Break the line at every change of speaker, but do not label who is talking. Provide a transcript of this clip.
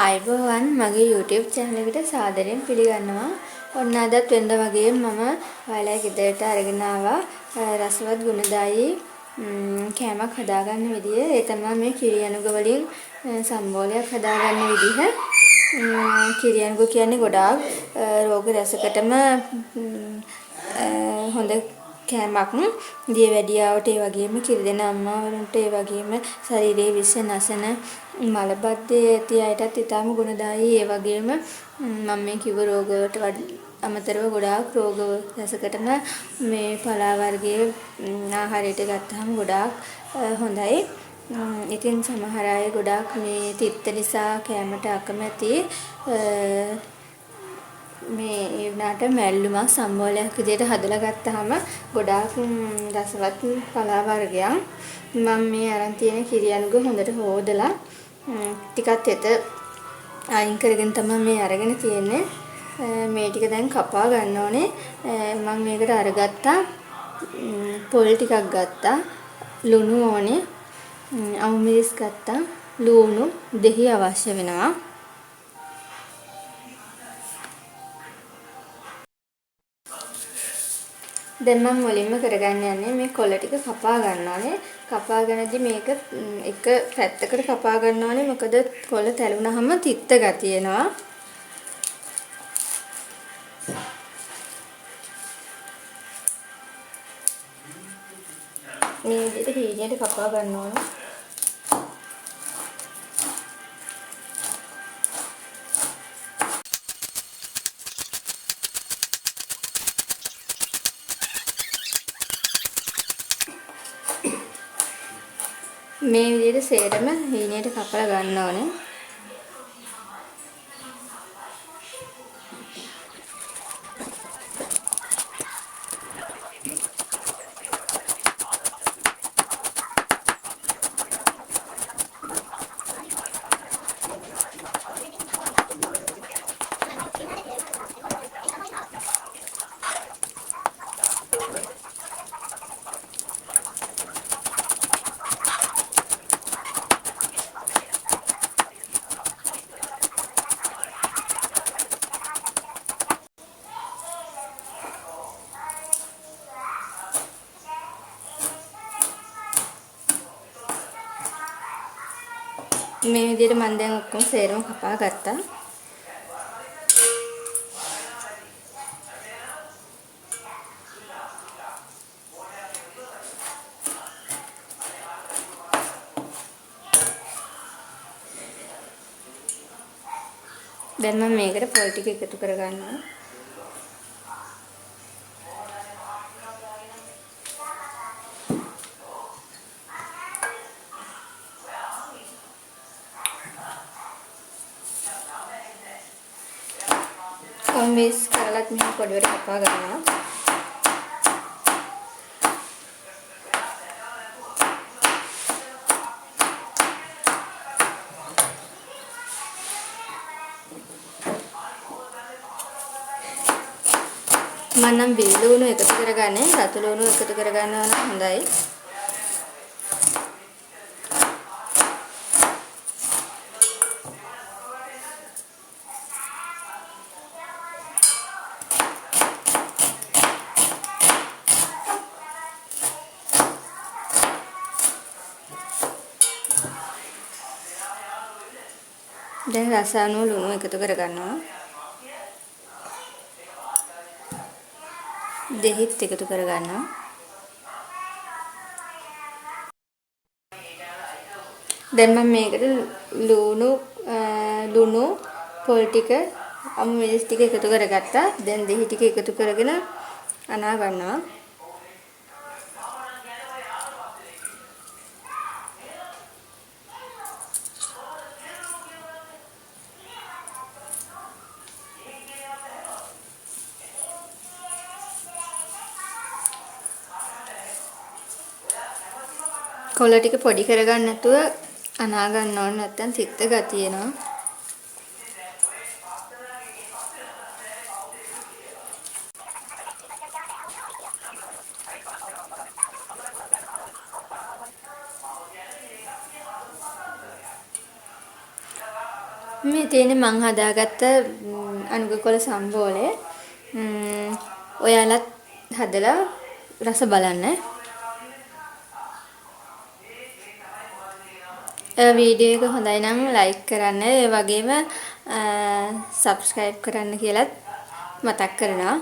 ආයුබෝවන් මගේ YouTube channel එකට සාදරයෙන් පිළිගන්නවා. ඔන්න අදත් වෙනද වගේ මම ඔයාලා ගෙදරට අරගෙන ආවා රසවත් ගුණදායී කෑමක් හදාගන්න විදිය. ඒ තමයි මේ කිරියනුග වලින් සම්බෝලයක් හදාගන්න විදිහ. කිරියනුග කියන්නේ ගොඩාක් රෝග රසකටම හොඳ කෑමක්. දියවැඩියාවට ඒ වගේම කිරි දෙන අම්මාවරුන්ට ඒ වගේම ශරීරයේ විෂ නැසන මලබද්ධය ඇති අයටත් ඉතාම ගුණදායී. ඒ වගේම මම මේ කිව්ව රෝග වලට අමතරව ගොඩාක් රෝග රසකටම මේ පලා වර්ගයේ ආහාරයට ගත්තාම ගොඩාක් හොඳයි. ඉතින් සමහර අය ගොඩාක් මේ තිත්ත නිසා කෑමට අකමැති. මේ ඒ වුණාට මැල්ලුමක් සම්බෝලයක් විදිහට හදලා ගත්තාම ගොඩාක් රසවත් පලා වර්ගයක්. මම මේ අරන් තියෙන කිරියනුග හොඳට හොදලා ටිකක් තෙත අයින් කරගෙන තමයි මේ අරගෙන තියෙන්නේ. මේ ටික දැන් කපා ගන්න ඕනේ. මම මේකට අරගත්තා පොල් ටිකක් ගත්තා. ලුණු ඕනේ. අමු මිරිස් ගත්තා. ලුණු දෙහි අවශ්‍ය වෙනවා. දැන් මම මුලින්ම කරගන්න යන්නේ මේ කොළ ටික කපා ගන්න ඕනේ. කපාගෙනදී මේක එක පැත්තකට කපා ගන්න ඕනේ. මොකද කොළ තැළුනහම තිත්ත ගතිය එනවා. මේ විදිහට හීනයට කපා ගන්න ඕනේ. මේ විදිහට සේරම හීනයට කපලා ගන්න ඕනේ. මේ විදිහට මම දැන් ඔක්කොම සේරම කපා ගත්තා. දැන් මම මේකට පොල් ටික එකතු කරගන්නවා. මිස් කරලත් මෙහෙම පොඩිවට කපා ගන්නවා. මම නම් බිලි ලුණු එකතු කරගන්නේ. රතු ලුණු එකතු කරගන්නවා නම් හොඳයි. දැන් රස අනුව ලුණු එකතු කරගන්නවා. දෙහිත් එකතු කරගන්නවා. දැන් මම මේකට ලුණු පොල් ටික අමු මිරිස් ටික එකතු කරගත්තා. දැන් දෙහි ටික එකතු කරගෙන අනා ගන්නවා. කොළ ටික පොඩි කරගන්න නැතුව අනා ගන්න ඕනේ, නැත්නම් තිත්ත ගතිය එනවා. මේ තියෙන්නේ මං හදාගත්ත අනුගකොළ සම්බෝලේ. ඔයාලත් හදලා රස බලන්න. වීඩියෝ එක හොඳයි නම් ලයික් කරන්න. ඒ වගේම සබ්ස්ක්‍රයිබ් කරන්න කියලාත් මතක් කරනවා.